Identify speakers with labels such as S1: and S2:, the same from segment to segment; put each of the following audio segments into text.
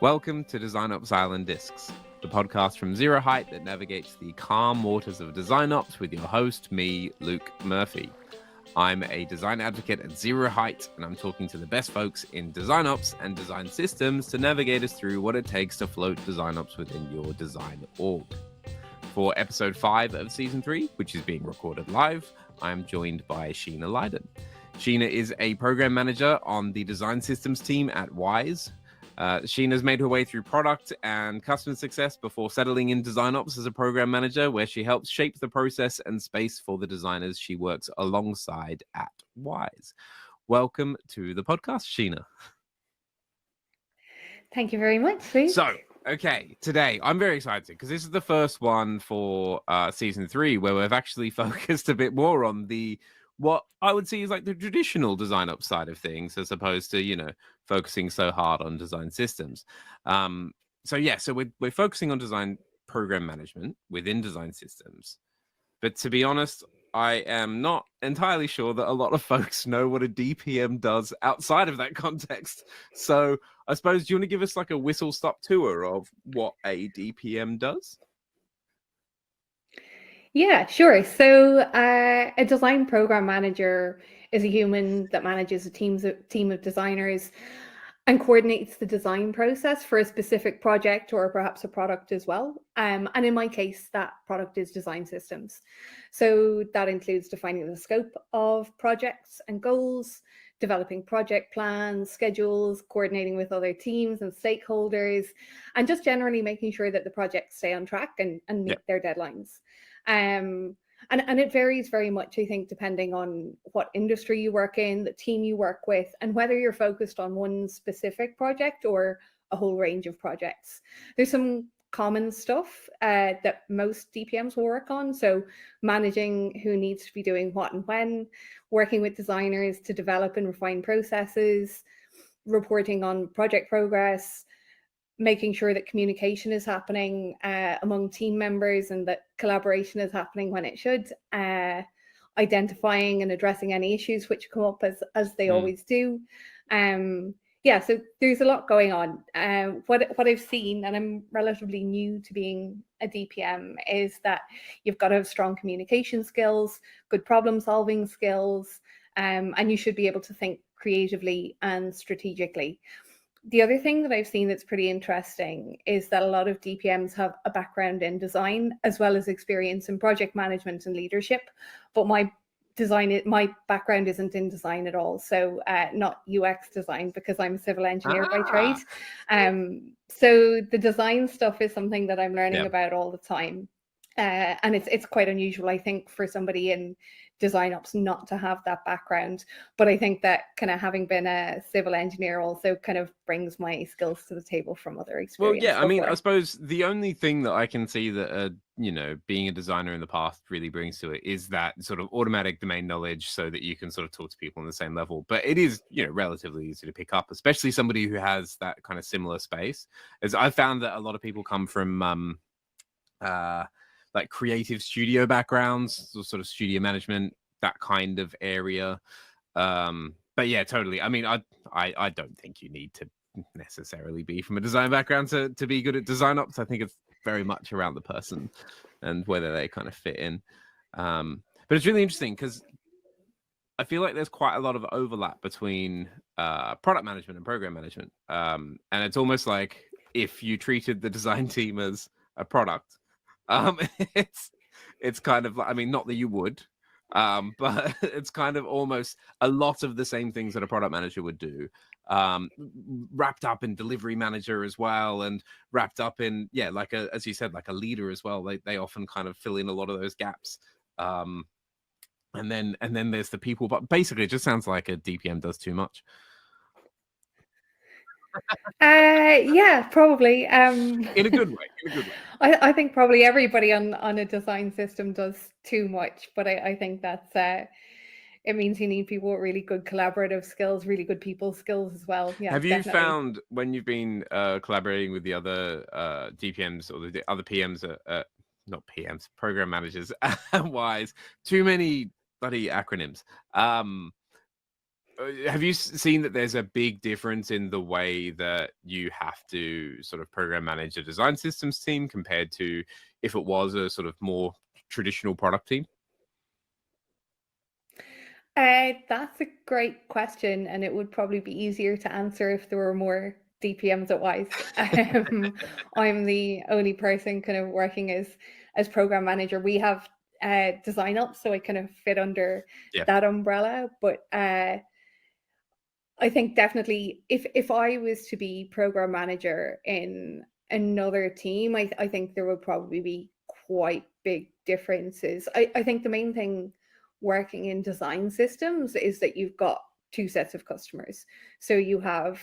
S1: Welcome to DesignOps Island Discs, the podcast from Zero Height that navigates the calm waters of DesignOps with your host, me, Luke Murphy. I'm a design advocate at Zero Height, and I'm talking to the best folks in DesignOps and design systems to navigate us through what it takes to float DesignOps within your design org. For episode 5 of season 3, which is being recorded live, I'm joined by Sheena Lydon. Sheena is a program manager on the design systems team at Wise. Sheena's made her way through product and customer success before settling in DesignOps as a program manager, where she helps shape the process and space for the designers she works alongside at Wise. Welcome to the podcast, Sheena.
S2: Thank you very much, Luke.
S1: So, okay, today I'm very excited because this is the first one for season 3 where we've actually focused a bit more on what I would see is like the traditional DesignOps side of things, as opposed to, focusing so hard on design systems. So we're focusing on design program management within design systems. But to be honest, I am not entirely sure that a lot of folks know what a DPM does outside of that context. So I suppose, do you want to give us like a whistle-stop tour of what a DPM does?
S2: Yeah, sure. So a design program manager is a human that manages a team of designers and coordinates the design process for a specific project or perhaps a product as well. And in my case, that product is design systems. So that includes defining the scope of projects and goals, developing project plans, schedules, coordinating with other teams and stakeholders, and just generally making sure that the projects stay on track and meet their deadlines. And it varies very much, I think, depending on what industry you work in, the team you work with, and whether you're focused on one specific project or a whole range of projects. There's some common stuff that most DPMs will work on. So managing who needs to be doing what and when, working with designers to develop and refine processes, reporting on project progress, making sure that communication is happening among team members and that collaboration is happening when it should, identifying and addressing any issues which come up as they always do. So there's a lot going on. What I've seen, and I'm relatively new to being a DPM, is that you've got to have strong communication skills, good problem solving skills, and you should be able to think creatively and strategically. The other thing that I've seen that's pretty interesting is that a lot of DPMs have a background in design as well as experience in project management and leadership. But my background isn't in design at all. So not UX design, because I'm a civil engineer by trade. So the design stuff is something that I'm learning about all the time. And it's quite unusual, I think, for somebody in DesignOps not to have that background. But I think that kind of having been a civil engineer also kind of brings my skills to the table from other experience.
S1: Well, yeah, I mean, I suppose the only thing that I can see that, being a designer in the past really brings to it is that sort of automatic domain knowledge so that you can sort of talk to people on the same level. But it is, relatively easy to pick up, especially somebody who has that kind of similar space. As I've found that a lot of people come from like creative studio backgrounds, or sort of studio management, that kind of area. But yeah, totally. I mean, I don't think you need to necessarily be from a design background to be good at DesignOps. I think it's very much around the person and whether they kind of fit in. But it's really interesting because I feel like there's quite a lot of overlap between product management and program management. And it's almost like if you treated the design team as a product, it's kind of like, I mean, not that you would, but it's kind of almost a lot of the same things that a product manager would do, wrapped up in delivery manager as well, and wrapped up in, like as you said, like a leader as well. They often kind of fill in a lot of those gaps. And then there's the people, but basically it just sounds like a DPM does too much.
S2: Yeah, probably.
S1: In a good way.
S2: I think probably everybody on a design system does too much, but I think that's it means you need people with really good collaborative skills, really good people skills as well. Yeah.
S1: Have you found when you've been collaborating with the other DPMs or the other PMs, not PMs, program managers, Wise, too many bloody acronyms. Have you seen that there's a big difference in the way that you have to sort of program manage a design systems team compared to if it was a sort of more traditional product team?
S2: That's a great question, and it would probably be easier to answer if there were more DPMs at Wise. I'm the only person kind of working as program manager. We have DesignOps, so I kind of fit under that umbrella. But I think definitely if I was to be program manager in another team, I think there would probably be quite big differences. I think the main thing working in design systems is that you've got two sets of customers. So you have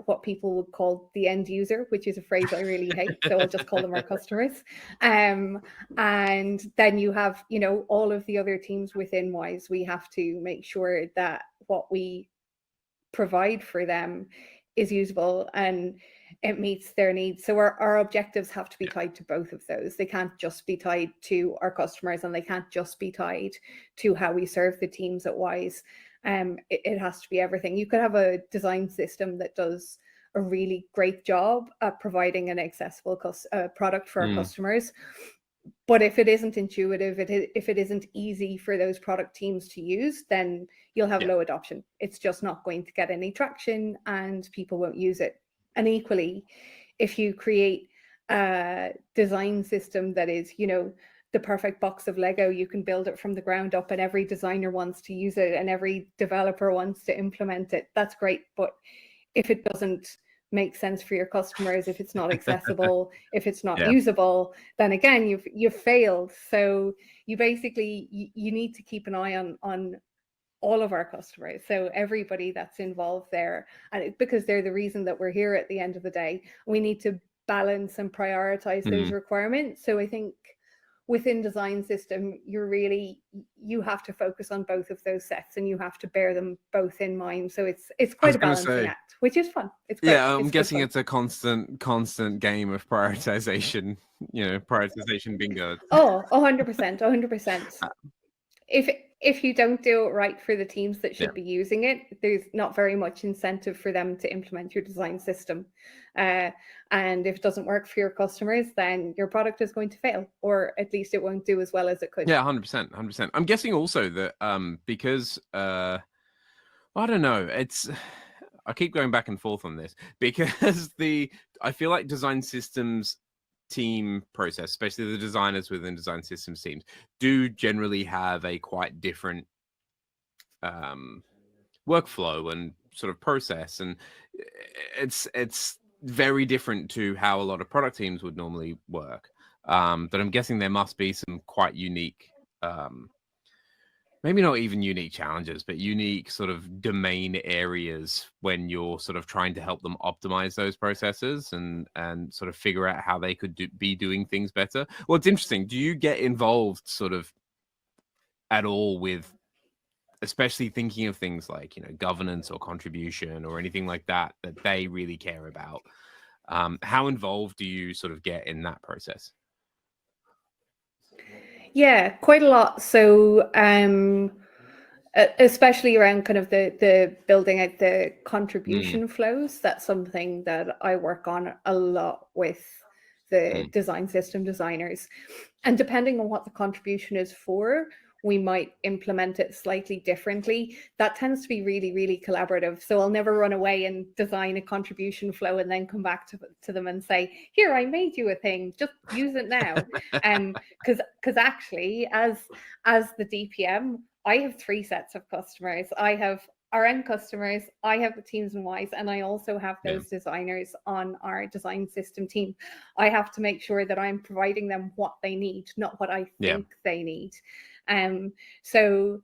S2: what people would call the end user, which is a phrase I really hate. So I'll just call them our customers. And then you have, all of the other teams within Wise. We have to make sure that what we provide for them is usable and it meets their needs. So our objectives have to be tied to both of those. They can't just be tied to our customers, and they can't just be tied to how we serve the teams at Wise. It has to be everything. You could have a design system that does a really great job at providing an accessible product for our customers. But if it isn't intuitive, if it isn't easy for those product teams to use, then you'll have low adoption. It's just not going to get any traction and people won't use it. And equally, if you create a design system that is, the perfect box of Lego, you can build it from the ground up and every designer wants to use it and every developer wants to implement it, that's great. But if it doesn't make sense for your customers, if it's not accessible, if it's not usable, then again, you've failed. So you basically, you need to keep an eye on all of our customers. So everybody that's involved there, and because they're the reason that we're here at the end of the day, we need to balance and prioritize those requirements. So I think within design system, you have to focus on both of those sets and you have to bear them both in mind. So it's quite a balancing act, which is fun. It's great.
S1: Yeah, I'm guessing it's a constant game of prioritization, prioritization bingo.
S2: Oh, 100%, 100%. If you don't do it right for the teams that should be using it, there's not very much incentive for them to implement your design system. And if it doesn't work for your customers, then your product is going to fail, or at least it won't do as well as it could.
S1: Yeah, 100%, 100%. I'm guessing also that because I don't know, I keep going back and forth on this because I feel like design systems team process, especially the designers within design systems teams, do generally have a quite different workflow and sort of process, and it's very different to how a lot of product teams would normally work. But I'm guessing there must be some quite unique, maybe not even unique challenges, but unique sort of domain areas when you're sort of trying to help them optimize those processes and sort of figure out how they could be doing things better. Well, it's interesting. Do you get involved sort of at all with, especially thinking of things like, governance or contribution or anything like that they really care about? How involved do you sort of get in that process?
S2: Yeah, quite a lot. So especially around kind of the building out the contribution flows, that's something that I work on a lot with the design system designers. And depending on what the contribution is for, we might implement it slightly differently. That tends to be really, really collaborative. So I'll never run away and design a contribution flow and then come back to them and say, here, I made you a thing, just use it now. Because actually, as the DPM, I have 3 sets of customers. I have our end customers, I have the teams in Wise, and I also have those designers on our design system team. I have to make sure that I'm providing them what they need, not what I think they need. So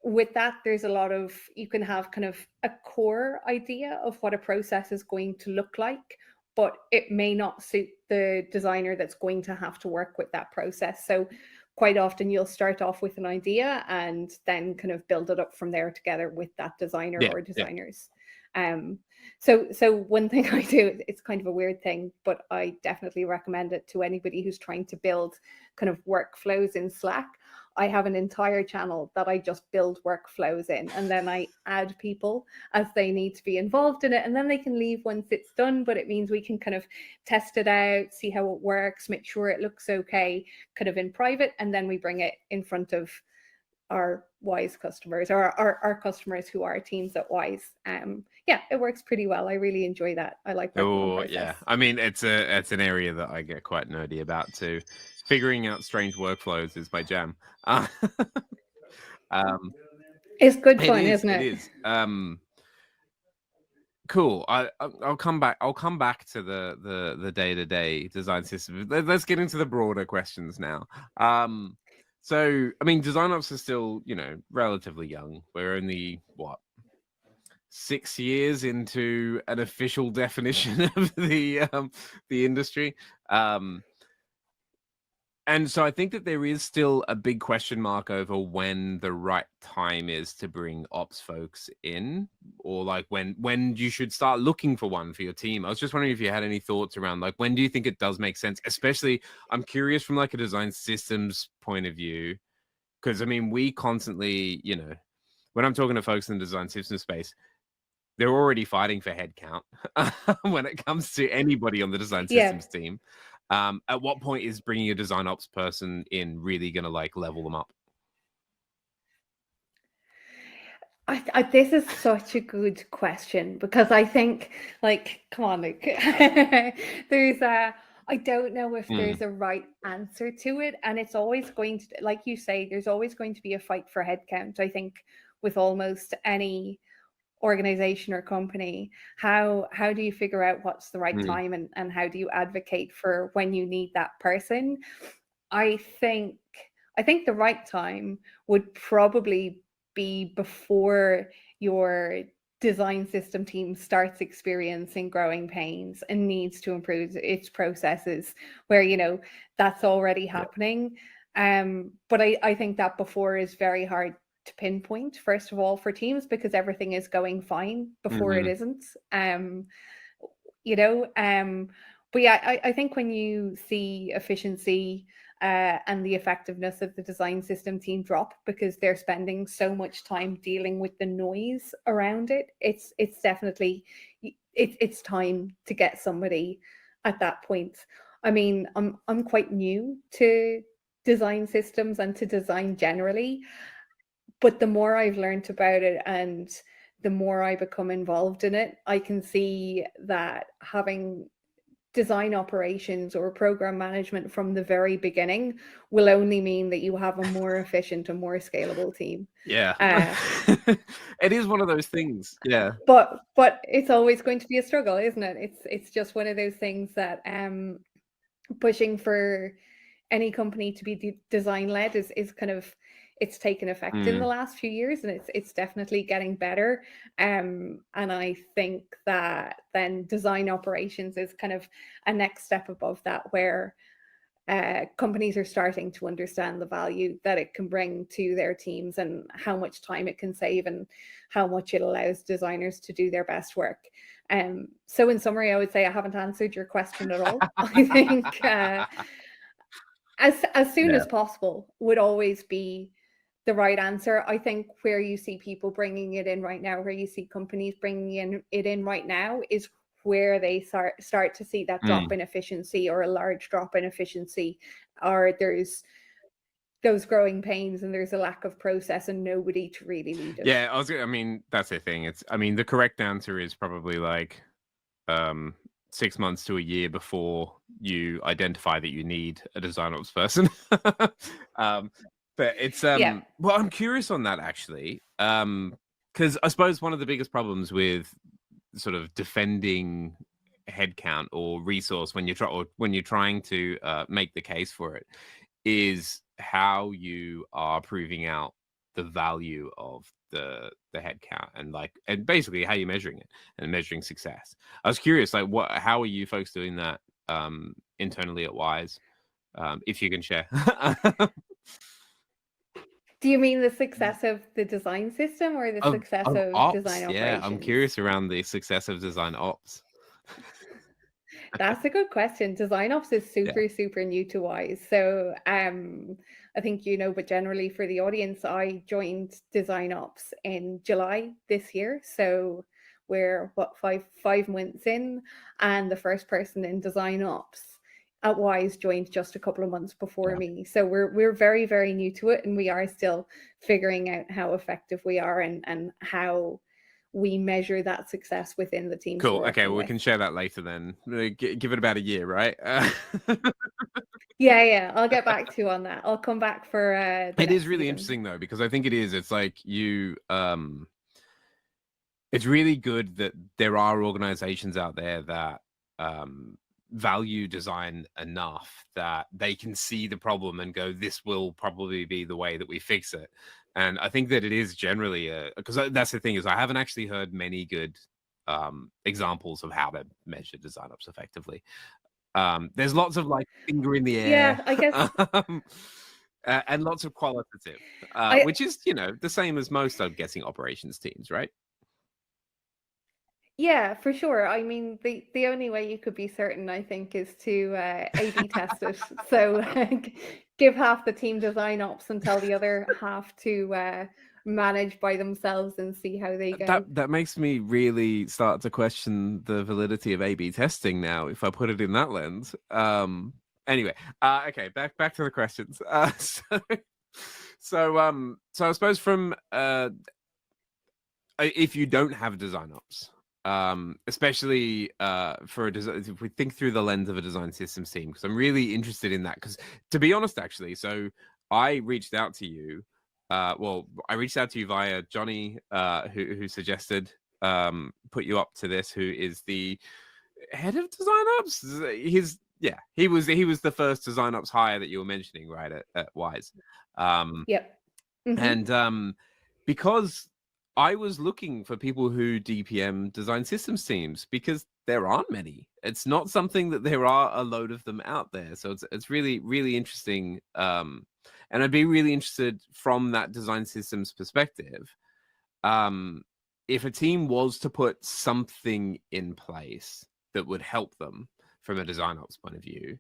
S2: with that, there's a lot of, you can have kind of a core idea of what a process is going to look like, but it may not suit the designer that's going to have to work with that process. So quite often you'll start off with an idea and then kind of build it up from there together with that designer or designers. So one thing I do, it's kind of a weird thing, but I definitely recommend it to anybody who's trying to build kind of workflows in Slack. I have an entire channel that I just build workflows in, and then I add people as they need to be involved in it, and then they can leave once it's done. But it means we can kind of test it out, see how it works, make sure it looks okay, kind of in private, and then we bring it in front of our Wise customers, or our customers who are teams at Wise. Yeah, it works pretty well. I really enjoy that. I like working on process.
S1: Yeah. I mean, it's an area that I get quite nerdy about too. Figuring out strange workflows is my jam.
S2: It's good fun, isn't it?
S1: It is. Cool. I'll come back. I'll come back to the day-to-day design system. Let's get into the broader questions now. So I mean, DesignOps is still, relatively young. We're only 6 years into an official definition of the industry. And so I think that there is still a big question mark over when the right time is to bring ops folks in, or like when you should start looking for one for your team. I was just wondering if you had any thoughts around like when do you think it does make sense? Especially, I'm curious from like a design systems point of view, because I mean we constantly, when I'm talking to folks in the design systems space, they're already fighting for headcount when it comes to anybody on the design systems team. At what point is bringing a design ops person in really going to like level them up?
S2: This is such a good question, because I think, like, come on, like, there's I don't know if there's a right answer to it, and it's always going to, like you say, there's always going to be a fight for headcount. I think with almost any organization or company, how do you figure out what's the right time, and how do you advocate for when you need that person? I think the right time would probably be before your design system team starts experiencing growing pains and needs to improve its processes, where that's already happening. But I think that before is very hard to pinpoint, first of all, for teams, because everything is going fine before it isn't. But yeah, I think when you see efficiency and the effectiveness of the design system team drop because they're spending so much time dealing with the noise around it, it's definitely it's time to get somebody at that point. I mean, I'm quite new to design systems and to design generally, but the more I've learned about it and the more I become involved in it, I can see that having design operations or program management from the very beginning will only mean that you have a more efficient and more scalable team.
S1: Yeah. It is one of those things. Yeah.
S2: But it's always going to be a struggle, isn't it? It's just one of those things that pushing for any company to be design led is kind of, it's taken effect in the last few years, and it's definitely getting better. And I think that then design operations is kind of a next step above that, where companies are starting to understand the value that it can bring to their teams and how much time it can save and how much it allows designers to do their best work. So in summary, I would say I haven't answered your question at all. I think as soon as possible would always be the right answer. I think where you see people bringing it in right now, where you see companies bringing it in right now, is where they start to see that drop in efficiency, or a large drop in efficiency, or there's those growing pains and there's a lack of process and nobody to really lead it.
S1: Yeah, I mean, that's the thing. The correct answer is probably like 6 months to a year before you identify that you need a design ops person. But it's well, I'm curious on that actually, because I suppose one of the biggest problems with sort of defending headcount or resource when you're trying to make the case for it is how you are proving out the value of the headcount, and basically how you're measuring it and measuring success. I was curious, like, how are you folks doing that internally at Wise, if you can share?
S2: Do you mean the success of the design system or the success of
S1: ops?
S2: design operations?
S1: Yeah, I'm curious around the success of design ops.
S2: That's a good question. DesignOps is super new to Wise. So I think you know, but generally for the audience, I joined DesignOps in July this year. So we're what, five months in, and the first person in DesignOps at Wise joined just a couple of months before me. So we're very new to it, and we are still figuring out how effective we are and how we measure that success within the teams.
S1: Cool. Okay, well, we can share that later then. Give it about a year, right?
S2: Yeah, I'll get back to you on that. I'll come back for
S1: it is really interesting though, because I think it's like you it's really good that there are organizations out there that value design enough that they can see the problem and go, this will probably be the way that we fix it. And I think that it is generally because that's the thing, is I haven't actually heard many good examples of how to measure design ops effectively. There's lots of like finger in the air.
S2: Yeah, I guess.
S1: And lots of qualitative, which is, the same as most, I'm guessing, operations teams, right?
S2: Yeah, for sure. I mean, the only way you could be certain, I think, is to A/B test it. So give half the team design ops and tell the other half to manage by themselves and see how they go.
S1: That makes me really start to question the validity of A/B testing now, if I put it in that lens. Anyway, okay, back to the questions. So I suppose from if you don't have design ops, especially for a design, if we think through the lens of a design systems team, because I'm really interested in that. Because to be honest, actually, so I reached out to you. I reached out to you via Johnny, who suggested put you up to this, who is the head of design ops. He was the first design ops hire that you were mentioning, right, at Wise.
S2: Yep. Mm-hmm.
S1: And because I was looking for people who DPM design systems teams, because there aren't many. It's not something that there are a load of them out there. So it's really, really interesting. And I'd be really interested from that design systems perspective. If a team was to put something in place that would help them from a design ops point of view,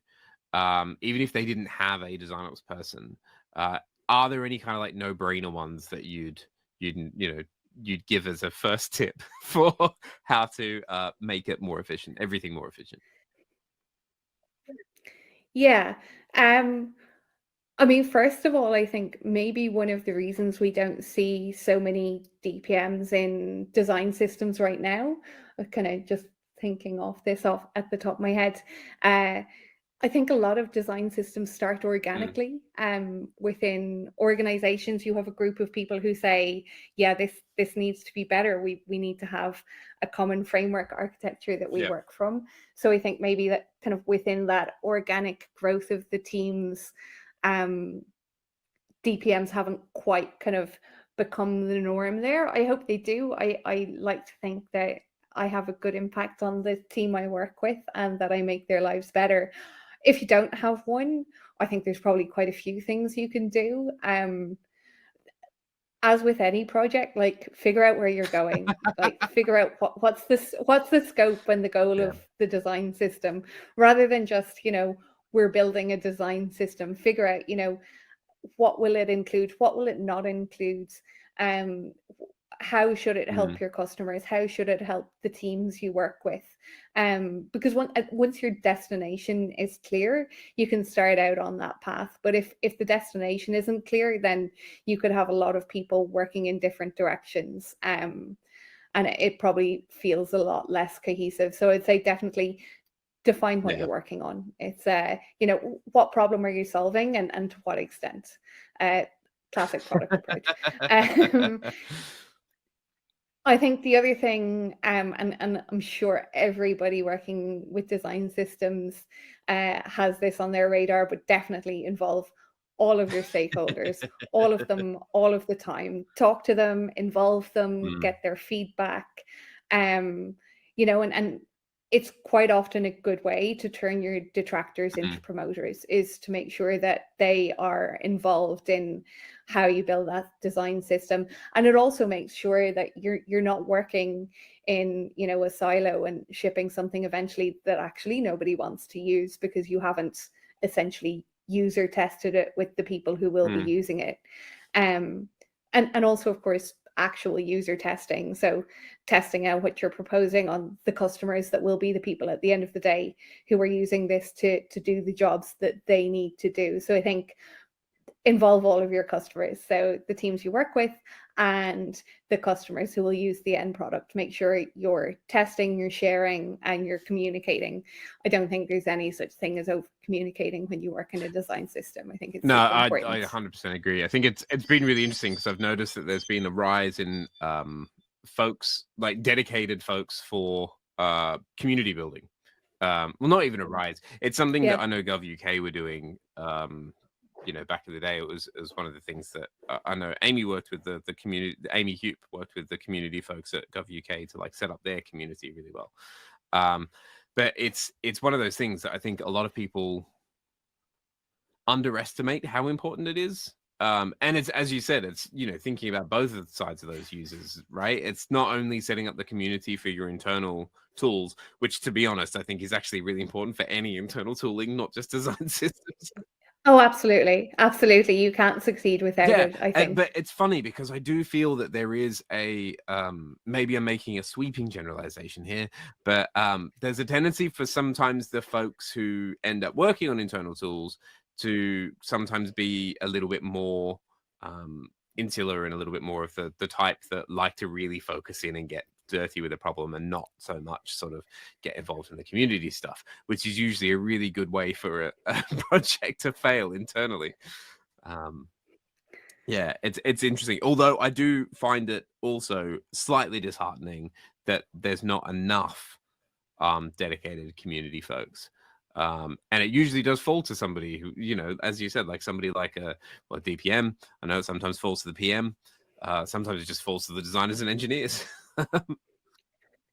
S1: even if they didn't have a design ops person, are there any kind of like no-brainer ones that you'd give as a first tip for how to make it more efficient, everything more efficient?
S2: Yeah. I mean, first of all, I think maybe one of the reasons we don't see so many DPMs in design systems right now, kind of just thinking off at the top of my head, I think a lot of design systems start organically. Within organizations, you have a group of people who say, yeah, this needs to be better. We need to have a common framework architecture that we work from. So I think maybe that kind of within that organic growth of the teams, DPMs haven't quite kind of become the norm there. I hope they do. I like to think that I have a good impact on the team I work with and that I make their lives better. If you don't have one, I think there's probably quite a few things you can do. As with any project, like figure out where you're going, like figure out what's the scope and the goal of the design system, rather than just, we're building a design system. Figure out, what will it include? What will it not include? How should it help your customers? How should it help the teams you work with? Because once your destination is clear, you can start out on that path. But if the destination isn't clear, then you could have a lot of people working in different directions. And it probably feels a lot less cohesive. So I'd say definitely define what you're working on. It's, what problem are you solving and to what extent? Classic product approach. I think the other thing, and I'm sure everybody working with design systems has this on their radar, but definitely involve all of your stakeholders, all of them, all of the time. Talk to them, involve them, get their feedback. And it's quite often a good way to turn your detractors into
S1: Mm.
S2: promoters, is to make sure that they are involved in how you build that design system. And it also makes sure that you're not working in, you know, a silo and shipping something eventually that actually nobody wants to use because you haven't essentially user tested it with the people who will be using it. And also, of course, actual user testing. So testing out what you're proposing on the customers that will be the people at the end of the day who are using this to do the jobs that they need to do. So I think involve all of your customers, so the teams you work with and the customers who will use the end product. Make sure you're testing, you're sharing, and you're communicating. I don't think there's any such thing as over communicating when you work in a design system. I think it's
S1: No,
S2: super
S1: I
S2: important.
S1: 100% agree. I think it's been really interesting because I've noticed that there's been a rise in folks, like dedicated folks for community building. Well, not even a rise. It's something that I know Gov UK were doing. You know, back in the day, it was one of the things that I know Amy worked with the community. Amy Hupe worked with the community folks at Gov UK to like set up their community really well. But it's one of those things that I think a lot of people underestimate how important it is. And it's, as you said, it's, you know, thinking about both of the sides of those users, right? It's not only setting up the community for your internal tools, which, to be honest, I think is actually really important for any internal tooling, not just design systems.
S2: Oh, absolutely. Absolutely. You can't succeed without it, I think.
S1: But it's funny because I do feel that there is a, maybe I'm making a sweeping generalization here, but there's a tendency for sometimes the folks who end up working on internal tools to sometimes be a little bit more insular and a little bit more of the type that like to really focus in and get dirty with a problem and not so much sort of get involved in the community stuff, which is usually a really good way for a project to fail internally. Yeah, it's interesting. Although I do find it also slightly disheartening that there's not enough dedicated community folks. And it usually does fall to somebody who, you know, as you said, like somebody like a DPM. I know it sometimes falls to the PM. Sometimes it just falls to the designers and engineers.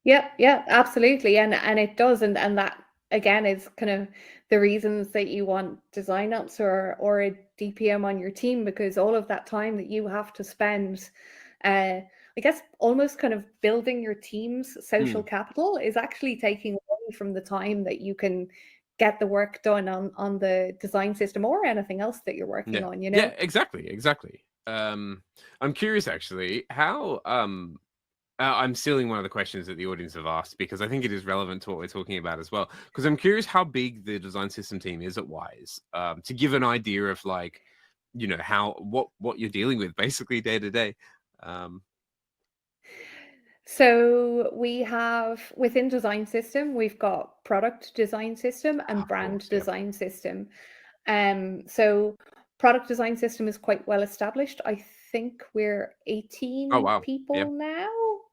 S2: Yeah, absolutely. And it does. And that again is kind of the reasons that you want DesignOps or a DPM on your team, because all of that time that you have to spend, I guess almost kind of building your team's social capital is actually taking away from the time that you can get the work done on the design system or anything else that you're working on, you know?
S1: Yeah, exactly. I'm curious actually how I'm stealing one of the questions that the audience have asked because I think it is relevant to what we're talking about as well. Because I'm curious how big the design system team is at Wise, to give an idea of like, you know, how what you're dealing with basically day to day.
S2: So we have within design system, we've got product design system and brand design system. So product design system is quite well established. I think we're 18 people now,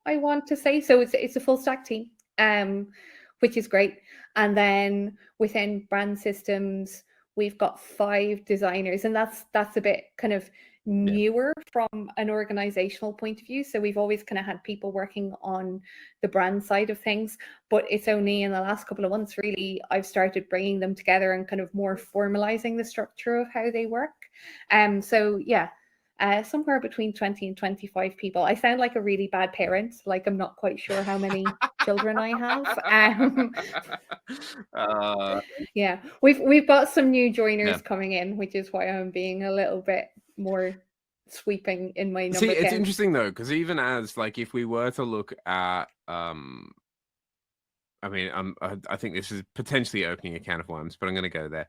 S2: I want to say. So it's a full stack team, which is great. And then within brand systems, we've got 5 designers, and that's a bit kind of newer from an organizational point of view. So we've always kind of had people working on the brand side of things, but it's only in the last couple of months really I've started bringing them together and kind of more formalizing the structure of how they work. So yeah, somewhere between 20 and 25 people. I sound like a really bad parent, like I'm not quite sure how many children I have. Yeah, we've got some new joiners coming in, which is why I'm being a little bit more sweeping in my number.
S1: See, it's interesting though, because even as like if we were to look at I mean, I think this is potentially opening a can of worms, but I'm going to go there.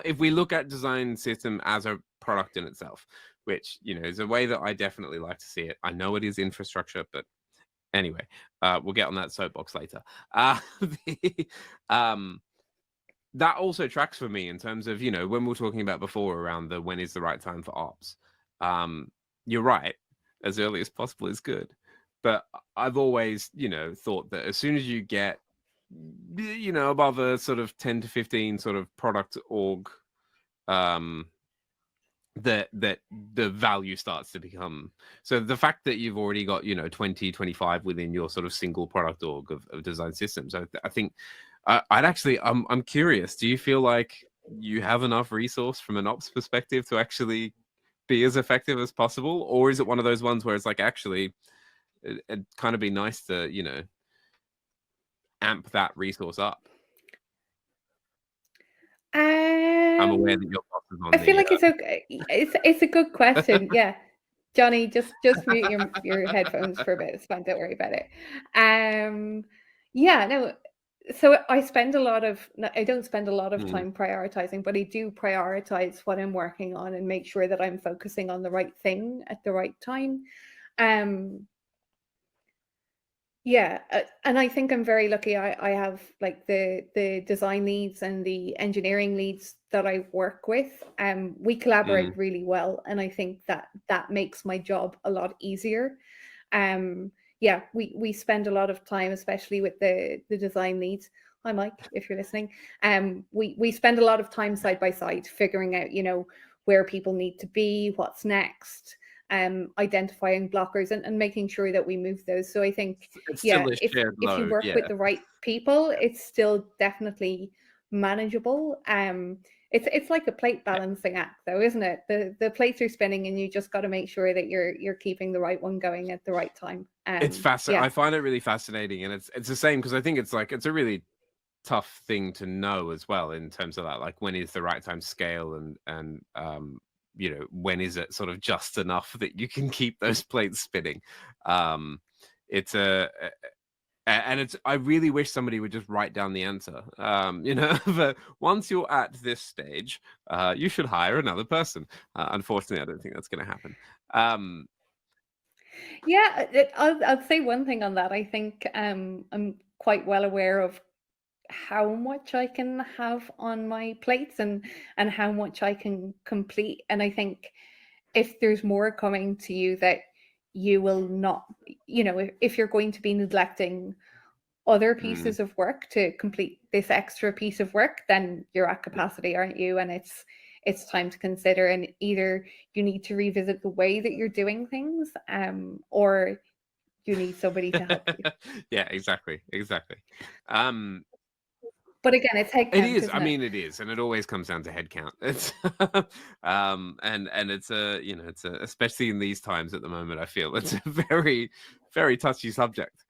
S1: If we look at design system as a product in itself, which, you know, is a way that I definitely like to see it. I know it is infrastructure, but anyway, we'll get on that soapbox later. That also tracks for me in terms of, you know, when we were talking about before around the when is the right time for ops. You're right, as early as possible is good. But I've always, you know, thought that as soon as you get, you know, above a sort of 10 to 15 sort of product org that the value starts to become. So the fact that you've already got 20, 25 within your sort of single product org of design systems, I think I'd actually I'm curious, do you feel like you have enough resource from an ops perspective to actually be as effective as possible, or is it one of those ones where it's like, actually it'd kind of be nice to amp that resource up? I'm aware that your boss is on
S2: I feel
S1: the
S2: like it's okay. It's a good question. Yeah, Johnny, just mute your headphones for a bit. It's fine. Don't worry about it. Yeah, no. So I spend a lot of. I don't spend a lot of time prioritizing, but I do prioritize what I'm working on and make sure that I'm focusing on the right thing at the right time. Yeah, and I think I'm very lucky. I have like the design leads and the engineering leads that I work with. We collaborate really well, and I think that makes my job a lot easier. Yeah, we spend a lot of time, especially with the design leads. Hi, Mike, if you're listening. We spend a lot of time side by side, figuring out where people need to be, what's next. Identifying blockers and making sure that we move those. So I think,
S1: it's
S2: yeah,
S1: still a shared
S2: if you
S1: load.
S2: work with the right people, it's still definitely manageable. It's like a plate balancing act, though, isn't it? The plates are spinning, and you just got to make sure that you're keeping the right one going at the right time.
S1: It's fascinating.
S2: Yeah.
S1: I find it really fascinating, and it's the same, because I think it's a really tough thing to know as well, in terms of that, like, when is the right time to scale, and when is it sort of just enough that you can keep those plates spinning. It's and it's, I really wish somebody would just write down the answer. But once you're at this stage, you should hire another person. Unfortunately, I don't think that's going to happen.
S2: Yeah, I'll say one thing on that. I think I'm quite well aware of how much I can have on my plates and how much I can complete. And I think if there's more coming to you, that you will not, if you're going to be neglecting other pieces of work to complete this extra piece of work, then you're at capacity, aren't you? And it's time to consider, and either you need to revisit the way that you're doing things, or you need somebody to help you.
S1: Yeah, exactly.
S2: But again, it's
S1: It
S2: headcount,
S1: is. I
S2: isn't it?
S1: mean, it is, and it always comes down to headcount. It's and it's especially in these times at the moment, I feel it's a very, very touchy subject.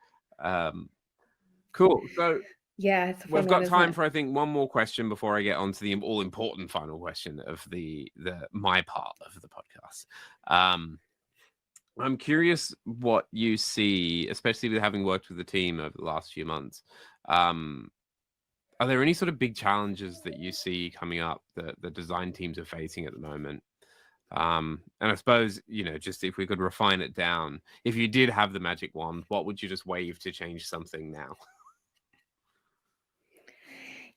S1: Cool. So
S2: Yeah, it's a
S1: we've
S2: fun one,
S1: got
S2: isn't
S1: time
S2: it?
S1: for, I think, one more question before I get on to the all important final question of my part of the podcast. I'm curious what you see, especially with having worked with the team over the last few months. Are there any sort of big challenges that you see coming up that the design teams are facing at the moment? And I suppose, just if we could refine it down, if you did have the magic wand, what would you just wave to change something now?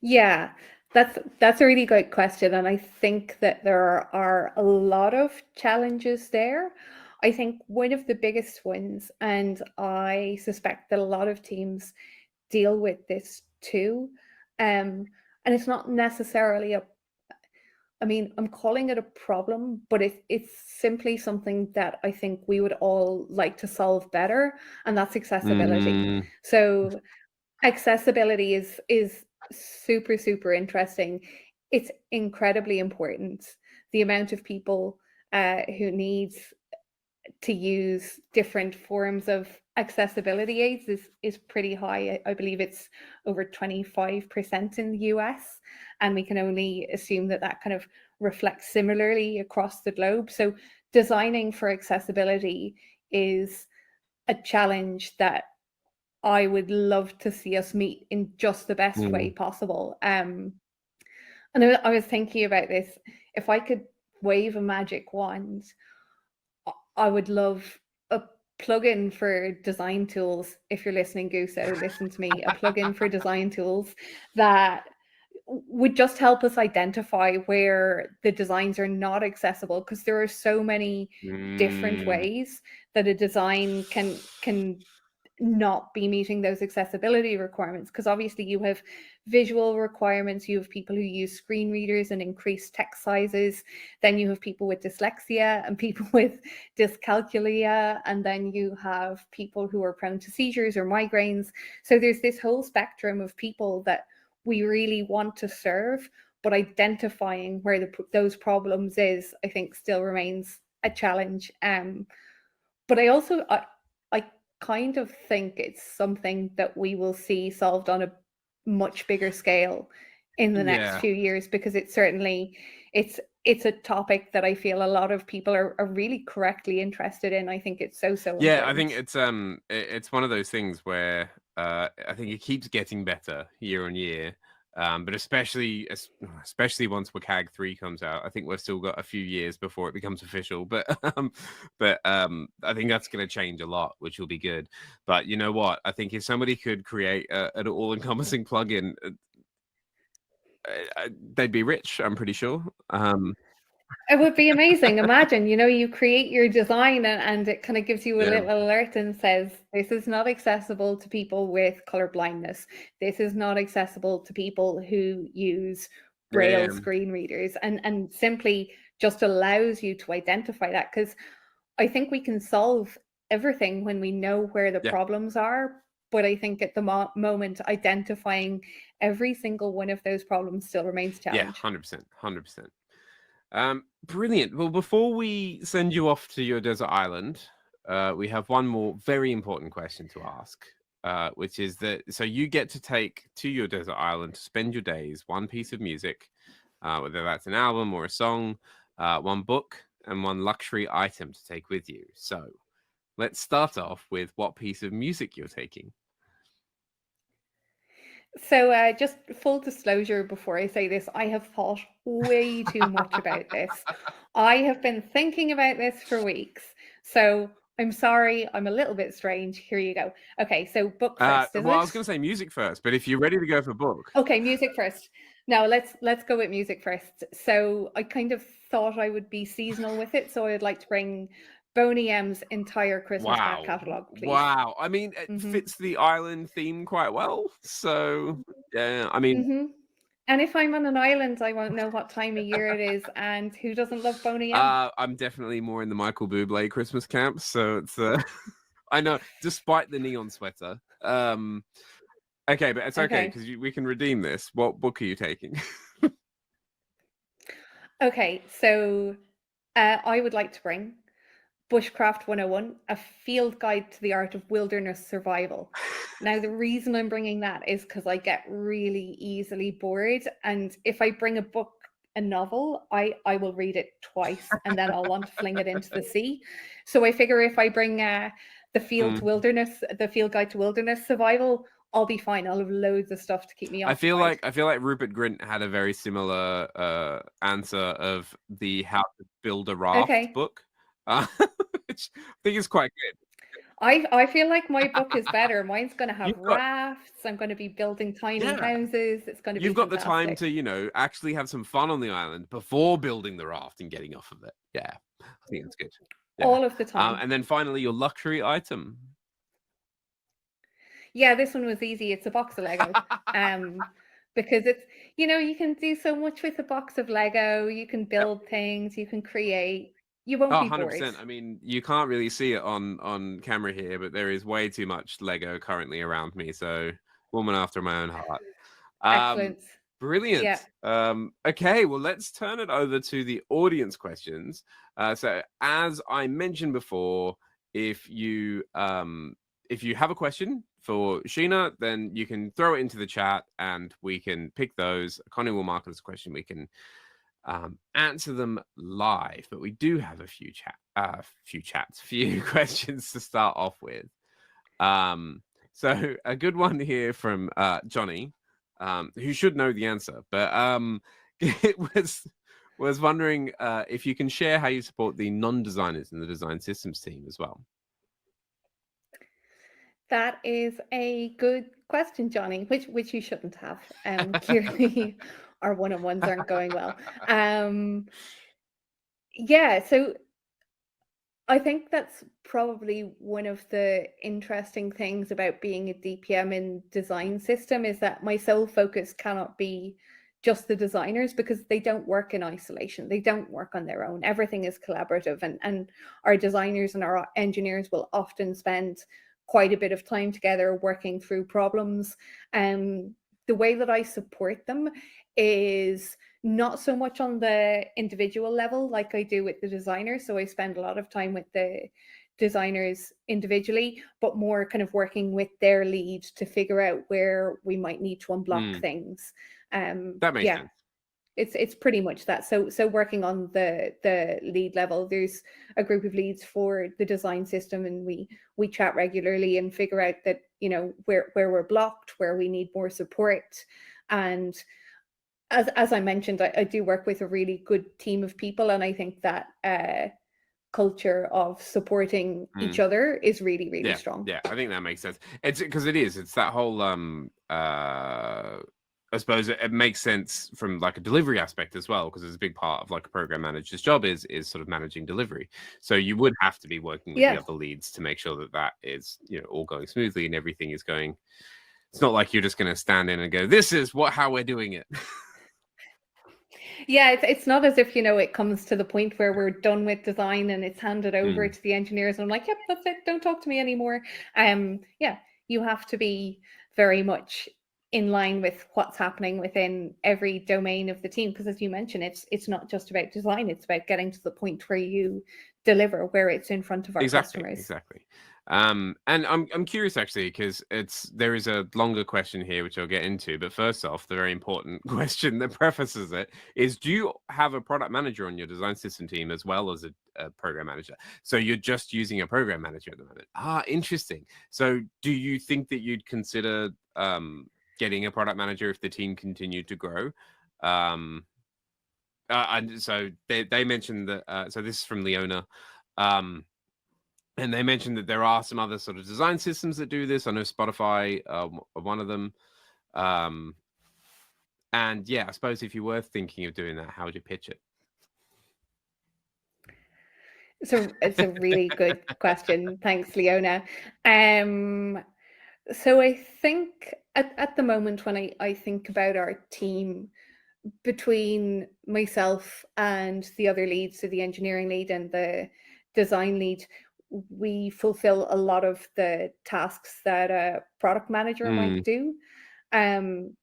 S2: Yeah, that's a really great question, and I think that there are a lot of challenges there. I think one of the biggest ones, and I suspect that a lot of teams deal with this too, and it's not necessarily I mean, I'm calling it a problem, but it's simply something that I think we would all like to solve better, and that's accessibility.
S1: Mm,
S2: So accessibility is super, super interesting. It's incredibly important. The amount of people who need to use different forms of accessibility aids is pretty high. I believe it's over 25% in the US, and we can only assume that that kind of reflects similarly across the globe. So designing for accessibility is a challenge that I would love to see us meet in just the best way
S1: mm,
S2: possible. And I was thinking about this. If I could wave a magic wand, I would love a plugin for design tools. If you're listening, Guso, listen to me. A plugin for design tools that would just help us identify where the designs are not accessible, because there are so many different
S1: mm.
S2: ways that a design can not be meeting those accessibility requirements, because obviously you have visual requirements, you have people who use screen readers and increased text sizes, then you have people with dyslexia and people with dyscalculia, and then you have people who are prone to seizures or migraines. So there's this whole spectrum of people that we really want to serve, but identifying where those problems is, I think, still remains a challenge. But I kind of think it's something that we will see solved on a much bigger scale in the next few years, because it's a topic that I feel a lot of people are really correctly interested in. I think it's so important.
S1: I think it's one of those things where I think it keeps getting better year on year. But especially once WCAG 3 comes out, I think we've still got a few years before it becomes official. But I think that's going to change a lot, which will be good. But you know what? I think if somebody could create an all-encompassing plugin, they'd be rich. I'm pretty sure.
S2: It would be amazing. Imagine, you create your design and it kind of gives you a little alert and says, this is not accessible to people with color blindness. This is not accessible to people who use Braille screen readers, and simply just allows you to identify that. Because I think we can solve everything when we know where the problems are. But I think at the moment, identifying every single one of those problems still remains a challenge.
S1: 100%. Brilliant. Well, before we send you off to your desert island, we have one more very important question to ask, which is that, so you get to take to your desert island to spend your days one piece of music, whether that's an album or a song, one book, and one luxury item to take with you. So let's start off with what piece of music you're taking.
S2: So just full disclosure before I say this, I have thought way too much about this. I have been thinking about this for weeks. So I'm sorry, I'm a little bit strange. Here you go. Okay, so book first, isn't it?
S1: I was going to say music first, but if you're ready to go for book.
S2: Okay, music first. Now let's go with music first. So I kind of thought I would be seasonal with it. So I'd like to bring Boney M's entire Christmas back catalogue, please.
S1: Wow. I mean, it fits the island theme quite well. So, yeah, I mean...
S2: And if I'm on an island, I won't know what time of year it is. And who doesn't love Boney M?
S1: I'm definitely more in the Michael Bublé Christmas camp. So it's... I know, despite the neon sweater. Okay, but it's okay, because we can redeem this. What book are you taking?
S2: Okay, so I would like to bring Bushcraft 101, a field guide to the art of wilderness survival. Now, the reason I'm bringing that is because I get really easily bored. And if I bring a novel, I will read it twice and then I'll want to fling it into the sea. So I figure if I bring the field guide to wilderness survival, I'll be fine. I'll have loads of stuff to keep me occupied.
S1: I feel like Rupert Grint had a very similar answer of the How to Build a Raft book. Which I think is quite good.
S2: I feel like my book is better. Mine's going to have rafts. I'm going to be building tiny houses. It's going to be
S1: You've got the time to, actually have some fun on the island before building the raft and getting off of it. Yeah, I think that's good. Yeah.
S2: All of the time.
S1: And then finally, your luxury item.
S2: Yeah, this one was easy. It's a box of Lego. Because it's, you can do so much with a box of Lego. You can build things. You can create. You won't be 100%. Bored.
S1: I mean, you can't really see it on camera here, but there is way too much Lego currently around me. So, woman after my own heart.
S2: Excellent.
S1: Brilliant. Yeah. Okay, well, let's turn it over to the audience questions. So, as I mentioned before, if you have a question for Sheena, then you can throw it into the chat, and we can pick those. Connie will mark it as a question. We can answer them live, but we do have a few questions to start off with. So a good one here from Johnny, who should know the answer, but it was wondering if you can share how you support the non-designers in the design systems team as well.
S2: That is a good question, Johnny, which you shouldn't have. Clearly, our one-on-ones aren't going well. Yeah, so I think that's probably one of the interesting things about being a DPM in design system is that my sole focus cannot be just the designers because they don't work in isolation. They don't work on their own. Everything is collaborative, and our designers and our engineers will often spend quite a bit of time together working through problems. The way that I support them is not so much on the individual level like I do with the designers. So I spend a lot of time with the designers individually, but more kind of working with their lead to figure out where we might need to unblock things.
S1: That makes
S2: Yeah,
S1: sense.
S2: it's pretty much that. So working on the lead level, there's a group of leads for the design system, and we chat regularly and figure out that, you know, where we're blocked, where we need more support. And as I mentioned, I do work with a really good team of people, and I think that culture of supporting each other is really, really strong.
S1: Yeah, I think that makes sense. It's because it's that whole I suppose it makes sense from like a delivery aspect as well, because it's a big part of like a program manager's job is sort of managing delivery. So you would have to be working with the
S2: Yeah.
S1: other leads to make sure that that is, you know, all going smoothly and everything is going. It's not like you're just going to stand in and go, "This is how we're doing it."
S2: Yeah, it's not as if, you know, it comes to the point where we're done with design and it's handed over to the engineers and I'm like, yep, that's it, don't talk to me anymore. Yeah, you have to be very much in line with what's happening within every domain of the team, because as you mentioned, it's not just about design, it's about getting to the point where you deliver, where it's in front of our customers.
S1: Exactly. And I'm curious actually, because there is a longer question here which I'll get into. But first off, the very important question that prefaces it is: do you have a product manager on your design system team as well as a program manager? So you're just using a program manager at the moment. Interesting. So do you think that you'd consider getting a product manager if the team continued to grow? And so they mentioned that. So this is from Leona. And they mentioned that there are some other sort of design systems that do this. I know Spotify are one of them. And yeah, I suppose if you were thinking of doing that, how would you pitch it?
S2: So it's a really good question. Thanks, Leona. So I think at the moment when I think about our team, between myself and the other leads, so the engineering lead and the design lead, we fulfill a lot of the tasks that a product manager might do. Um,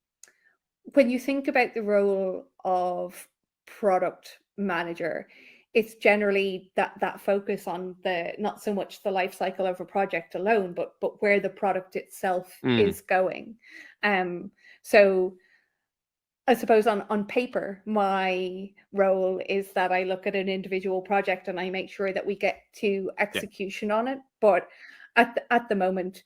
S2: when you think about the role of product manager, it's generally that focus on the not so much the life cycle of a project alone, but where the product itself is going. So I suppose on paper, my role is that I look at an individual project and I make sure that we get to execution on it. But at the moment,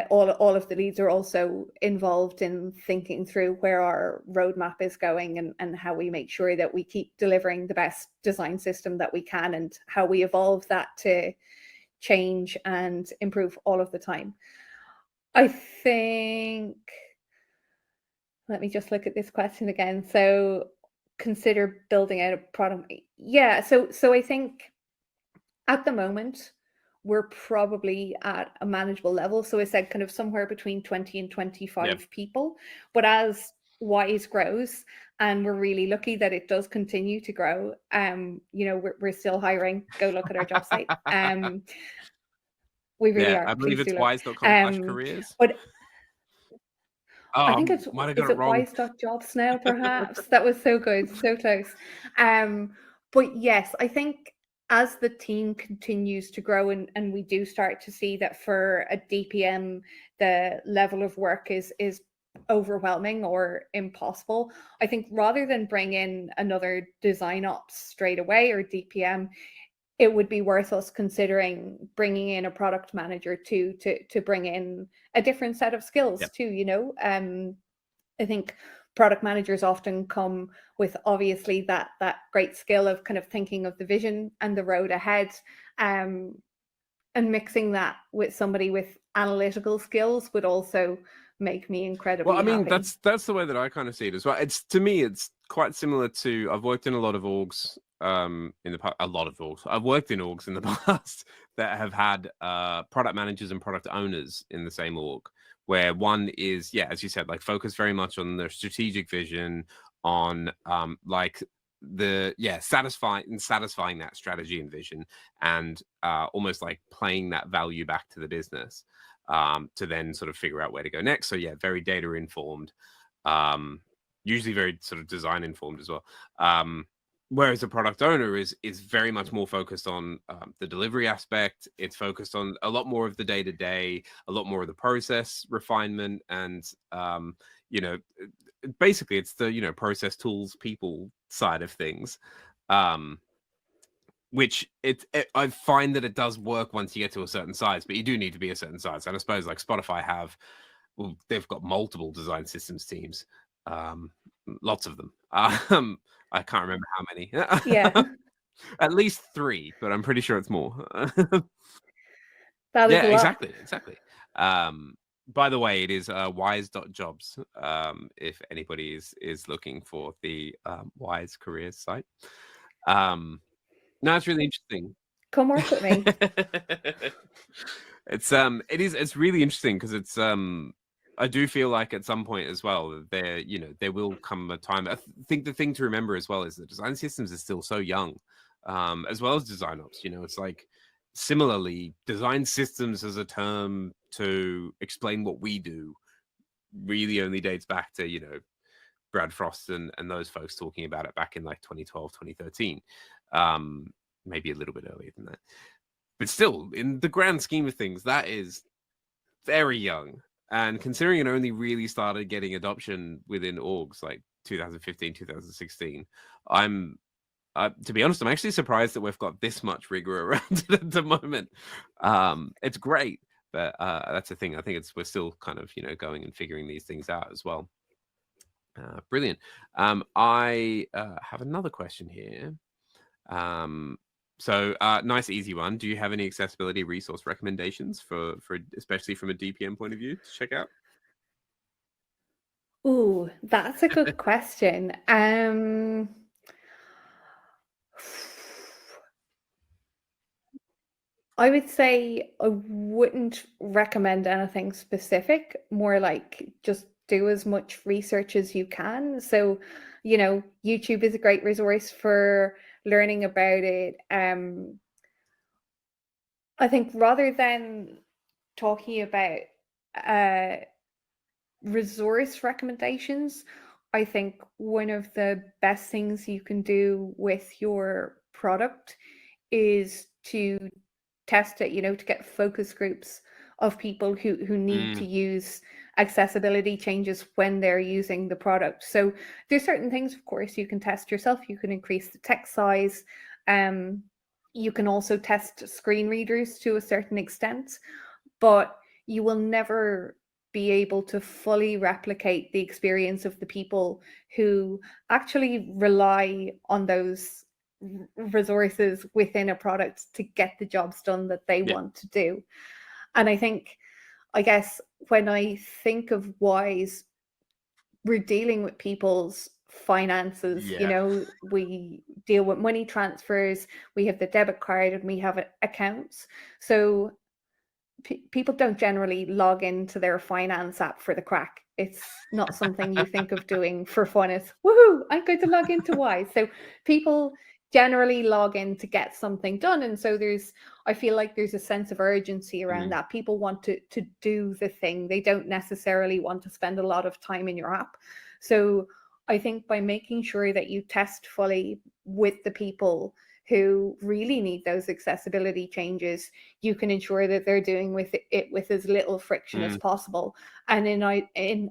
S2: all of the leads are also involved in thinking through where our roadmap is going and how we make sure that we keep delivering the best design system that we can and how we evolve that to change and improve all of the time. I think, let me just look at this question again. So consider building out a product. Yeah, so I think at the moment, we're probably at a manageable level. So I said kind of somewhere between 20 and 25 people. But as Wise grows, and we're really lucky that it does continue to grow, you know, we're still hiring. Go look at our job site. We really are.
S1: I believe
S2: Please
S1: it's
S2: do look.
S1: wise.com/careers.
S2: But I think
S1: Might have got
S2: is
S1: it
S2: it
S1: wrong.
S2: wise.jobs now, perhaps? That was so good, so close. But yes, I think as the team continues to grow and we do start to see that for a DPM, the level of work is overwhelming or impossible. I think rather than bring in another design ops straight away or DPM, it would be worth us considering bringing in a product manager to bring in a different set of skills too, you know. I think product managers often come with obviously that great skill of kind of thinking of the vision and the road ahead, and mixing that with somebody with analytical skills would also make me incredibly
S1: Well, I mean,
S2: happy.
S1: that's the way that I kind of see it as well. To me, it's quite similar to, I've worked in a lot of orgs in the past, a lot of orgs. I've worked in orgs in the past that have had product managers and product owners in the same org, where one is, yeah, as you said, like focused very much on the strategic vision, on like satisfying that strategy and vision, and almost like playing that value back to the business, to then sort of figure out where to go next. So yeah, very data informed, usually very sort of design informed as well. Whereas a product owner is very much more focused on the delivery aspect. It's focused on a lot more of the day to day, a lot more of the process refinement, and basically it's the process tools people side of things, which I find that it does work once you get to a certain size, but you do need to be a certain size. And I suppose like Spotify they've got multiple design systems teams, lots of them. I can't remember how many.
S2: Yeah,
S1: At least 3, but I'm pretty sure it's more.
S2: that is
S1: Yeah,
S2: a lot.
S1: exactly. By the way, it is wise.jobs, if anybody is looking for the Wise careers site. No, it's really interesting.
S2: Come work with me.
S1: It's really interesting because it's I do feel like at some point as well that there will come a time. I think the thing to remember as well is that design systems is still so young, as well as DesignOps. It's like similarly, design systems as a term to explain what we do really only dates back to Brad Frost and those folks talking about it back in like 2012, 2013, maybe a little bit earlier than that. But still, in the grand scheme of things, that is very young. And considering it only really started getting adoption within orgs like 2015, 2016, to be honest, I'm actually surprised that we've got this much rigor around it at the moment. It's great, but that's the thing. I think we're still kind of going and figuring these things out as well. Brilliant. I have another question here. So nice easy one. Do you have any accessibility resource recommendations for especially from a DPM point of view to check out?
S2: Ooh, that's a good question. I would say I wouldn't recommend anything specific, more like just do as much research as you can. So, YouTube is a great resource for learning about it. I think rather than talking about resource recommendations, I think one of the best things you can do with your product is to test it, to get focus groups of people who need to use accessibility changes when they're using the product. So there's certain things, of course, you can test yourself. You can increase the text size. You can also test screen readers to a certain extent, but you will never be able to fully replicate the experience of the people who actually rely on those resources within a product to get the jobs done that they want to do. And I guess when I think of Wise, we're dealing with people's finances. We deal with money transfers, we have the debit card, and we have accounts. So people don't generally log into their finance app for the crack. It's not something you think of doing for fun. It's woohoo, I'm going to log into Wise. So people generally log in to get something done. And so I feel like there's a sense of urgency around that. People want to do the thing. They don't necessarily want to spend a lot of time in your app. So I think by making sure that you test fully with the people who really need those accessibility changes, you can ensure that they're doing it with as little friction as possible. And in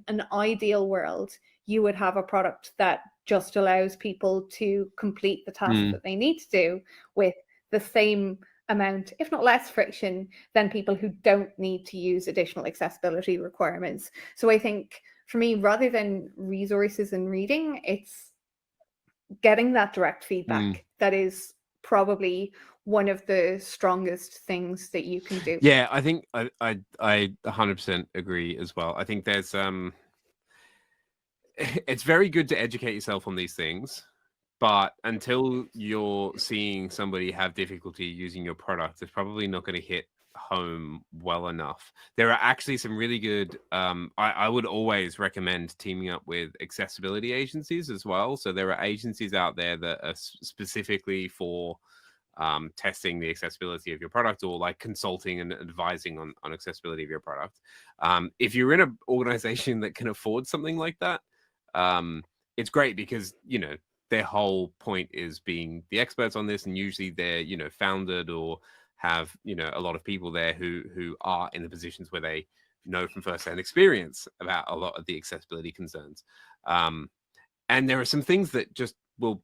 S2: an ideal world, you would have a product that just allows people to complete the task that they need to do with the same amount, if not less friction, than people who don't need to use additional accessibility requirements. So I think for me, rather than resources and reading, it's getting that direct feedback that is probably one of the strongest things that you can do.
S1: Yeah, I think I 100% agree as well. I think there's it's very good to educate yourself on these things, But until you're seeing somebody have difficulty using your product, it's probably not going to hit home well enough. There are actually some really good, I would always recommend teaming up with accessibility agencies as well. So there are agencies out there that are specifically for testing the accessibility of your product, or like consulting and advising on accessibility of your product. If you're in an organization that can afford something like that, it's great, because their whole point is being the experts on this, and usually they're founded or have a lot of people there who are in the positions where they know from first-hand experience about a lot of the accessibility concerns. And there are some things that just will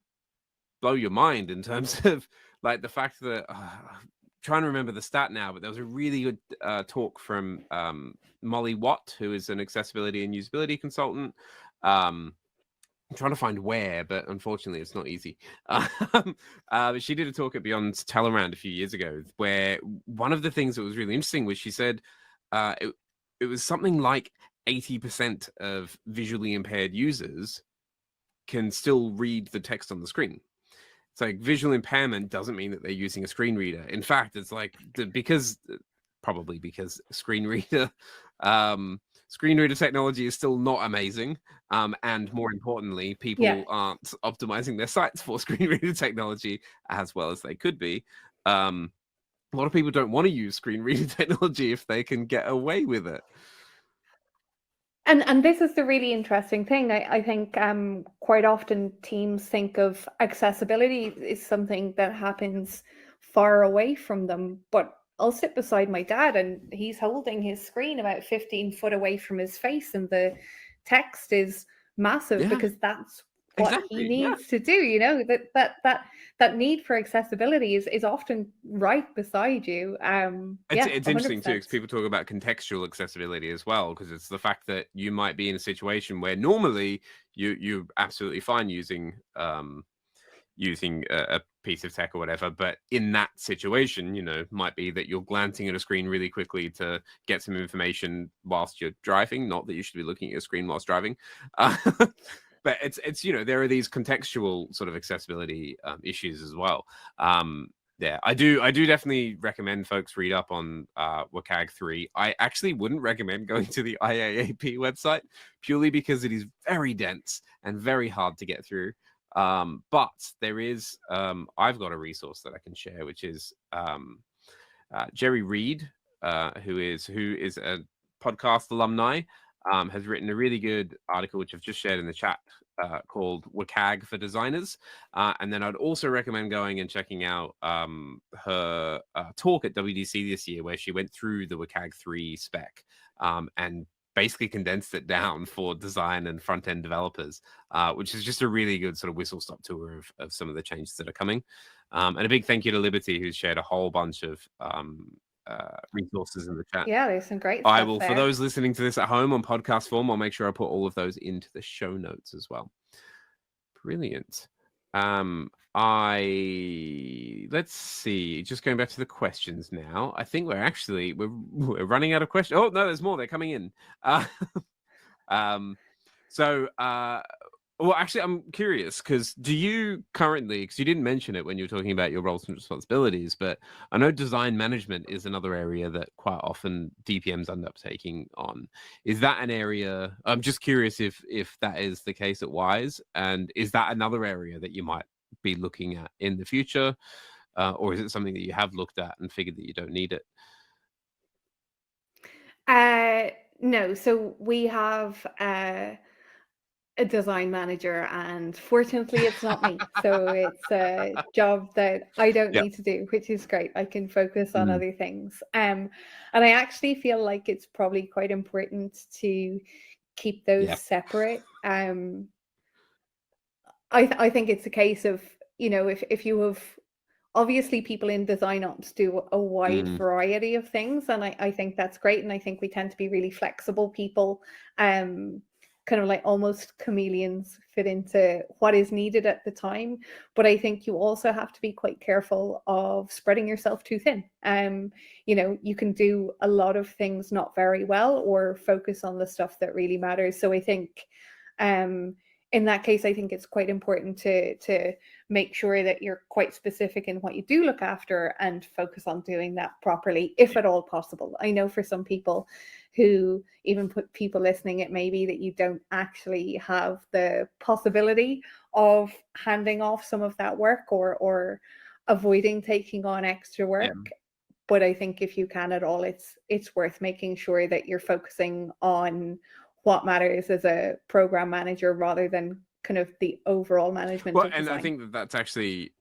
S1: blow your mind in terms of like the fact that I'm trying to remember the stat now, but there was a really good talk from Molly Watt, who is an accessibility and usability consultant. I'm trying to find where, but unfortunately it's not easy. She did a talk at Beyond Teleround a few years ago, where one of the things that was really interesting was she said it was something like 80% of visually impaired users can still read the text on the screen. It's like visual impairment doesn't mean that they're using a screen reader. In fact, it's like probably because screen reader technology is still not amazing. And more importantly, people aren't optimizing their sites for screen reader technology as well as they could be. A lot of people don't want to use screen reader technology if they can get away with it.
S2: And this is the really interesting thing. I think quite often teams think of accessibility is something that happens far away from them. But I'll sit beside my dad and he's holding his screen about 15 foot away from his face, and the text is massive because that's what he needs to do. That need for accessibility is often right beside you.
S1: It's interesting too, because people talk about contextual accessibility as well, because it's the fact that you might be in a situation where normally you're absolutely fine using a piece of tech or whatever, but in that situation, might be that you're glancing at a screen really quickly to get some information whilst you're driving. Not that you should be looking at your screen whilst driving. But it's there are these contextual sort of accessibility issues as well. Yeah, I do definitely recommend folks read up on WCAG 3. I actually wouldn't recommend going to the IAAP website, purely because it is very dense and very hard to get through. But there is I've got a resource that I can share, which is Jerry Reed, who is a podcast alumni, has written a really good article, which I've just shared in the chat, called WCAG for Designers. And then I'd also recommend going and checking out her talk at WDC this year, where she went through the WCAG 3 spec and basically condensed it down for design and front-end developers, which is just a really good sort of whistle-stop tour of some of the changes that are coming. And a big thank you to Liberty, who's shared a whole bunch of resources in the chat.
S2: Yeah, there's some great stuff.
S1: I will, for those listening to this at home on podcast form, I'll make sure I put all of those into the show notes as well. Brilliant. Let's see, just going back to the questions now. I think we're running out of questions. Oh no, there's more, they're coming in. Well, actually, I'm curious, because do you currently, because you didn't mention it when you were talking about your roles and responsibilities, but I know design management is another area that quite often DPMs end up taking on. Is that an area, I'm just curious if that is the case at Wise, and is that another area that you might be looking at in the future, or is it something that you have looked at and figured that you don't need it?
S2: No, so we have a design manager, and fortunately it's not me. So it's a job that I don't need to do, which is great. I can focus on other things. And I actually feel like it's probably quite important to keep those separate. I think it's a case of, if you have, obviously people in design ops do a wide variety of things, and I think that's great. And I think we tend to be really flexible people, kind of like almost chameleons, fit into what is needed at the time. But I think you also have to be quite careful of spreading yourself too thin. You can do a lot of things not very well, or focus on the stuff that really matters. So I think in that case, I think it's quite important to make sure that you're quite specific in what you do look after and focus on doing that properly, if at all possible. I know for some people who, even put people listening, it may be that you don't actually have the possibility of handing off some of that work or avoiding taking on extra work.
S1: Yeah.
S2: But I think if you can at all, it's worth making sure that you're focusing on what matters as a program manager rather than kind of the overall management
S1: Well,
S2: of
S1: and
S2: design.
S1: I think that's actually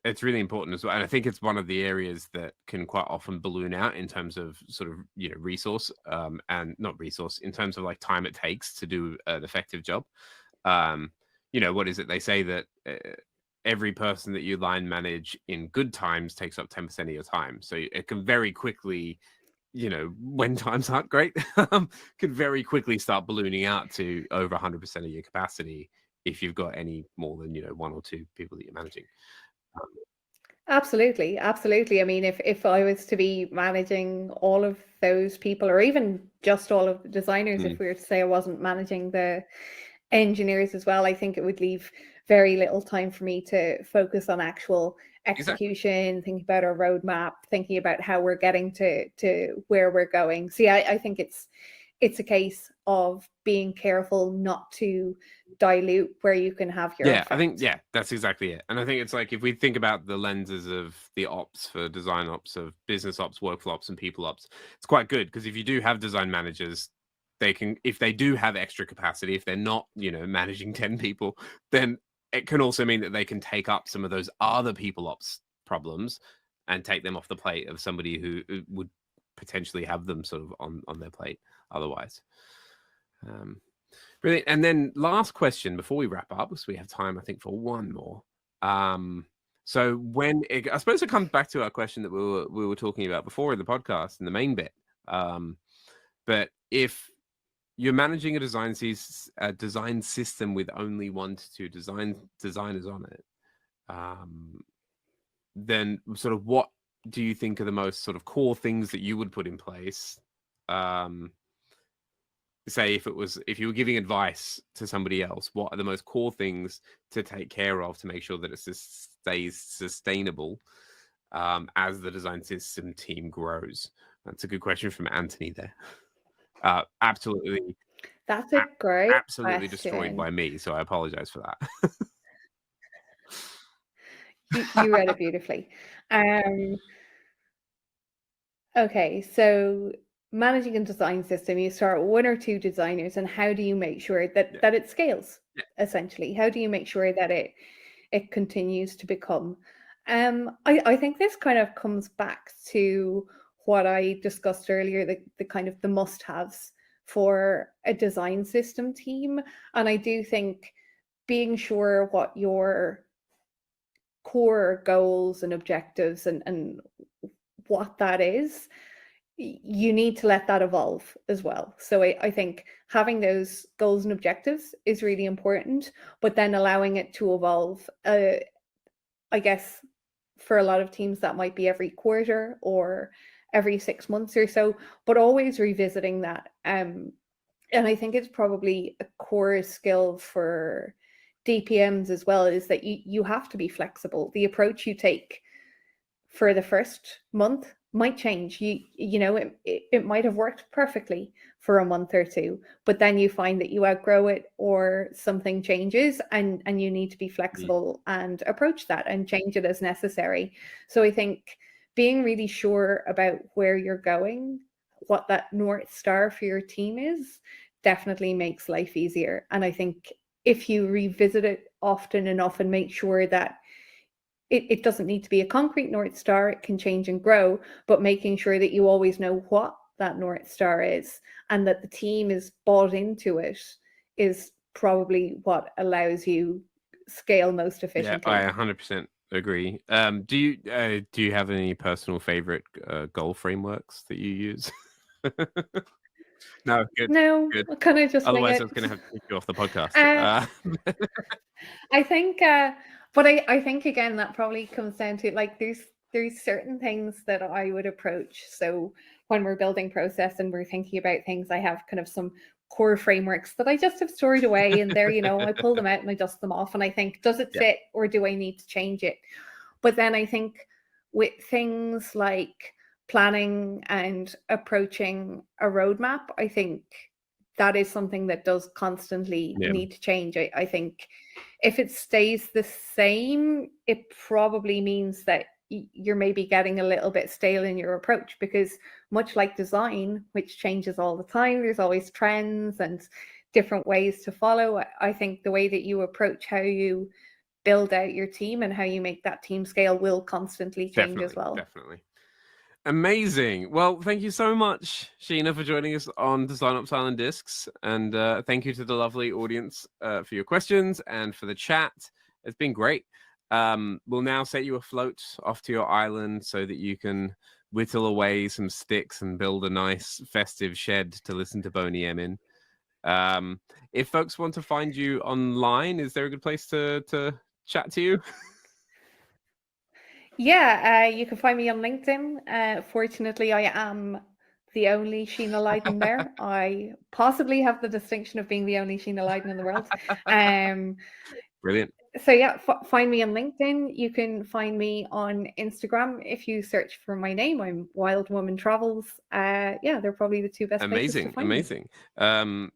S1: it's really important as well, and I think it's one of the areas that can quite often balloon out in terms of sort of resource and not resource in terms of like time it takes to do an effective job. What is it they say that every person that you line manage in good times takes up 10% of your time, so it can very quickly, when times aren't great, could very quickly start ballooning out to over 100% of your capacity if you've got any more than one or two people that you're managing.
S2: Absolutely, absolutely. I mean, if I was to be managing all of those people, or even just all of the designers, if we were to say I wasn't managing the engineers as well, I think it would leave very little time for me to focus on actual execution, thinking about our roadmap, thinking about how we're getting to where we're going. So yeah, I think it's a case of being careful not to dilute where you can have your effect.
S1: I think that's exactly it. And I think it's like, if we think about the lenses of the ops for design ops, of business ops, workflow ops, and people ops, it's quite good, because if you do have design managers, they can, if they do have extra capacity, if they're not managing 10 people, then it can also mean that they can take up some of those other people ops problems and take them off the plate of somebody who would potentially have them sort of on their plate otherwise. Brilliant. And then last question before we wrap up, because we have time, I think, for one more. So I suppose it comes back to our question that we were talking about before in the podcast, in the main bit. But if you're managing a design system with only 1 to 2 designers on it, then sort of what do you think are the most sort of core things that you would put in place? Say if you were giving advice to somebody else, what are the most core things to take care of to make sure that it stays sustainable as the design system team grows? That's a good question from Anthony there. Absolutely.
S2: That's a great
S1: absolutely
S2: question.
S1: Destroyed by me, so I apologize for that.
S2: You read it beautifully. Okay, so managing a design system, you start 1 or 2 designers, and how do you make sure that it scales? Essentially, how do you make sure that it continues to become? I think this kind of comes back to what I discussed earlier, the kind of the must-haves for a design system team, and I do think being sure what your core goals and objectives and what that is, you need to let that evolve as well. So I think having those goals and objectives is really important, but then allowing it to evolve, I guess for a lot of teams that might be every quarter or every 6 months or so, but always revisiting that. And I think it's probably a core skill for DPMs as well, is that you have to be flexible. The approach you take for the first month might change. It might have worked perfectly for a month or 2, but then you find that you outgrow it or something changes, and you need to be flexible and approach that and change it as necessary. So I think being really sure about where you're going, what that North Star for your team is, definitely makes life easier. And I think if you revisit it often enough and make sure that it doesn't need to be a concrete North Star, it can change and grow, but making sure that you always know what that North Star is and that the team is bought into it is probably what allows you scale most efficiently.
S1: I 100% agree. Do you have any personal favorite goal frameworks that you use? No, good.
S2: No,
S1: Good.
S2: can I just
S1: Otherwise,
S2: wing
S1: I was
S2: it?
S1: going to have to take you off the podcast.
S2: I think, but I think again that probably comes down to like there's certain things that I would approach. So when we're building process and we're thinking about things, I have kind of some core frameworks that I just have stored away in there. I pull them out and I dust them off and I think, does it fit or do I need to change it? But then I think with things like planning and approaching a roadmap, I think that is something that does constantly need to change. I think if it stays the same, it probably means that you're maybe getting a little bit stale in your approach, because much like design, which changes all the time, there's always trends and different ways to follow. I think the way that you approach how you build out your team and how you make that team scale will constantly change as well.
S1: Definitely. Amazing. Well, thank you so much, Sheena, for joining us on DesignOps Island Discs. And thank you to the lovely audience for your questions and for the chat. It's been great. We'll now set you afloat off to your island so that you can whittle away some sticks and build a nice festive shed to listen to Boney M in. If folks want to find you online, is there a good place to chat to you?
S2: Yeah, you can find me on LinkedIn. Fortunately, I am the only Sheena Lydon there. I possibly have the distinction of being the only Sheena Lydon in the world.
S1: Brilliant.
S2: So yeah, find me on LinkedIn. You can find me on Instagram if you search for my name. I'm Wild Woman Travels. Yeah, they're probably the two best places to find me.
S1: And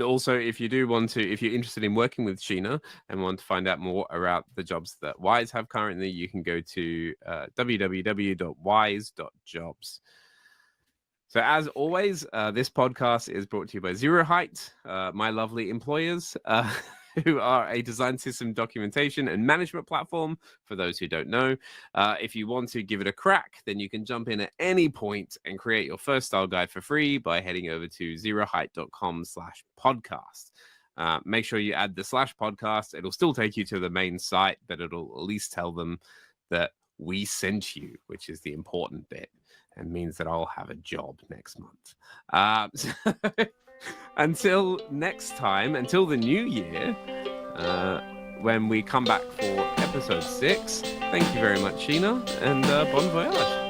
S1: also, if you're interested in working with Sheena and want to find out more about the jobs that Wise have currently, you can go to www.wise.jobs. So as always, this podcast is brought to you by Zero Height, my lovely employers, who are a design system documentation and management platform, for those who don't know. If you want to give it a crack, then you can jump in at any point and create your first style guide for free by heading over to zeroheight.com/podcast. Make sure you add the /podcast. It'll still take you to the main site, but it'll at least tell them that we sent you, which is the important bit and means that I'll have a job next month. Until next time, until the new year, when we come back for episode 6, thank you very much, Sheena, and bon voyage.